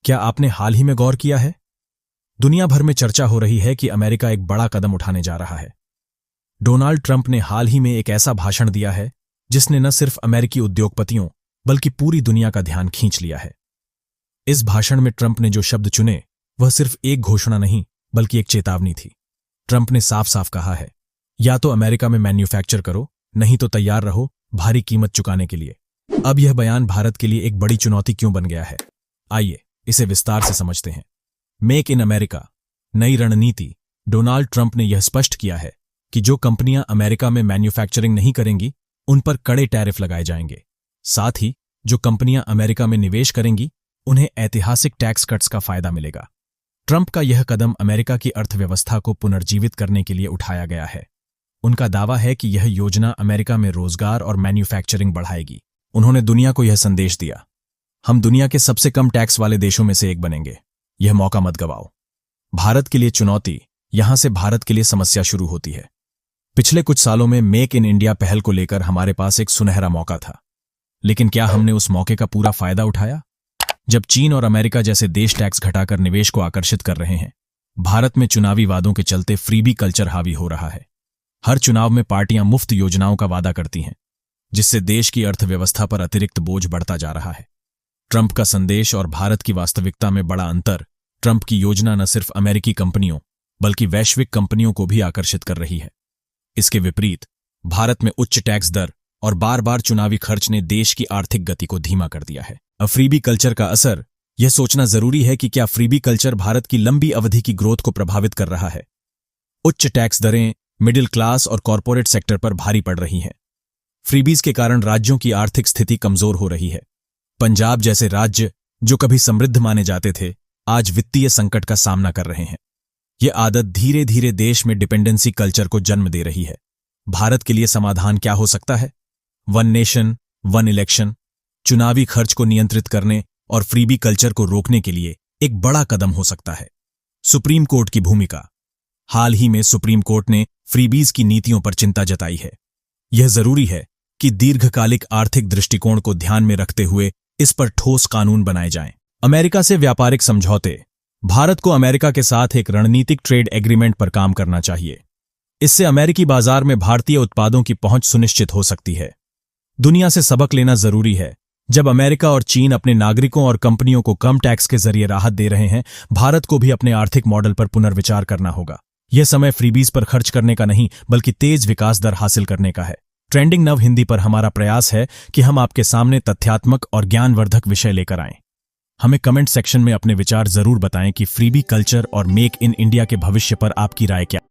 क्या आपने हाल ही में गौर किया है? दुनिया भर में चर्चा हो रही है कि अमेरिका एक बड़ा कदम उठाने जा रहा है। डोनाल्ड ट्रंप ने हाल ही में एक ऐसा भाषण दिया है जिसने न सिर्फ अमेरिकी उद्योगपतियों बल्कि पूरी दुनिया का ध्यान खींच लिया है। इस भाषण में ट्रंप ने जो शब्द चुने वह सिर्फ एक घोषणा नहीं बल्कि एक चेतावनी थी। ट्रंप ने साफ साफ कहा है, या तो अमेरिका में मैन्युफैक्चर करो, नहीं तो तैयार रहो भारी कीमत चुकाने के लिए। अब यह बयान भारत के लिए एक बड़ी चुनौती क्यों बन गया है? आइए इसे विस्तार से समझते हैं। मेक इन अमेरिका नई रणनीति। डोनाल्ड ट्रंप ने यह स्पष्ट किया है कि जो कंपनियां अमेरिका में मैन्युफैक्चरिंग नहीं करेंगी उन पर कड़े टैरिफ लगाए जाएंगे। साथ ही जो कंपनियां अमेरिका में निवेश करेंगी उन्हें ऐतिहासिक टैक्स कट्स का फायदा मिलेगा। ट्रंप का यह कदम अमेरिका की अर्थव्यवस्था को पुनर्जीवित करने के लिए उठाया गया है। उनका दावा है कि यह योजना अमेरिका में रोजगार और मैन्युफैक्चरिंग बढ़ाएगी। उन्होंने दुनिया को यह संदेश दिया, हम दुनिया के सबसे कम टैक्स वाले देशों में से एक बनेंगे, यह मौका मत गवाओ। भारत के लिए चुनौती, यहां से भारत के लिए समस्या शुरू होती है। पिछले कुछ सालों में मेक इन इंडिया पहल को लेकर हमारे पास एक सुनहरा मौका था, लेकिन क्या हमने उस मौके का पूरा फायदा उठाया? जब चीन और अमेरिका जैसे देश टैक्स घटाकर निवेश को आकर्षित कर रहे हैं, भारत में चुनावी वादों के चलते फ्रीबी कल्चर हावी हो रहा है। हर चुनाव में पार्टियां मुफ्त योजनाओं का वादा करती हैं, जिससे देश की अर्थव्यवस्था पर अतिरिक्त बोझ बढ़ता जा रहा है। ट्रंप का संदेश और भारत की वास्तविकता में बड़ा अंतर। ट्रंप की योजना न सिर्फ अमेरिकी कंपनियों बल्कि वैश्विक कंपनियों को भी आकर्षित कर रही है। इसके विपरीत भारत में उच्च टैक्स दर और बार बार चुनावी खर्च ने देश की आर्थिक गति को धीमा कर दिया है। अब फ्रीबी कल्चर का असर, यह सोचना जरूरी है कि क्या फ्रीबी कल्चर भारत की लंबी अवधि की ग्रोथ को प्रभावित कर रहा है। उच्च टैक्स दरें मिडिल क्लास और कॉरपोरेट सेक्टर पर भारी पड़ रही हैं। फ्रीबीज के कारण राज्यों की आर्थिक स्थिति कमजोर हो रही है। पंजाब जैसे राज्य जो कभी समृद्ध माने जाते थे, आज वित्तीय संकट का सामना कर रहे हैं। यह आदत धीरे धीरे देश में डिपेंडेंसी कल्चर को जन्म दे रही है। भारत के लिए समाधान क्या हो सकता है? वन नेशन वन इलेक्शन चुनावी खर्च को नियंत्रित करने और फ्रीबी कल्चर को रोकने के लिए एक बड़ा कदम हो सकता है। सुप्रीम कोर्ट की भूमिका। हाल ही में सुप्रीम कोर्ट ने फ्रीबीज की नीतियों पर चिंता जताई है। यह जरूरी है कि दीर्घकालिक आर्थिक दृष्टिकोण को ध्यान में रखते हुए इस पर ठोस कानून बनाए जाएं। अमेरिका से व्यापारिक समझौते। भारत को अमेरिका के साथ एक रणनीतिक ट्रेड एग्रीमेंट पर काम करना चाहिए। इससे अमेरिकी बाजार में भारतीय उत्पादों की पहुंच सुनिश्चित हो सकती है। दुनिया से सबक लेना जरूरी है। जब अमेरिका और चीन अपने नागरिकों और कंपनियों को कम टैक्स के जरिए राहत दे रहे हैं, भारत को भी अपने आर्थिक मॉडल पर पुनर्विचार करना होगा। यह समय फ्रीबीज पर खर्च करने का नहीं बल्कि तेज विकास दर हासिल करने का है। ट्रेंडिंग नव हिंदी पर हमारा प्रयास है कि हम आपके सामने तथ्यात्मक और ज्ञानवर्धक विषय लेकर आएं। हमें कमेंट सेक्शन में अपने विचार जरूर बताएं कि फ्रीबी कल्चर और मेक इन इंडिया के भविष्य पर आपकी राय क्या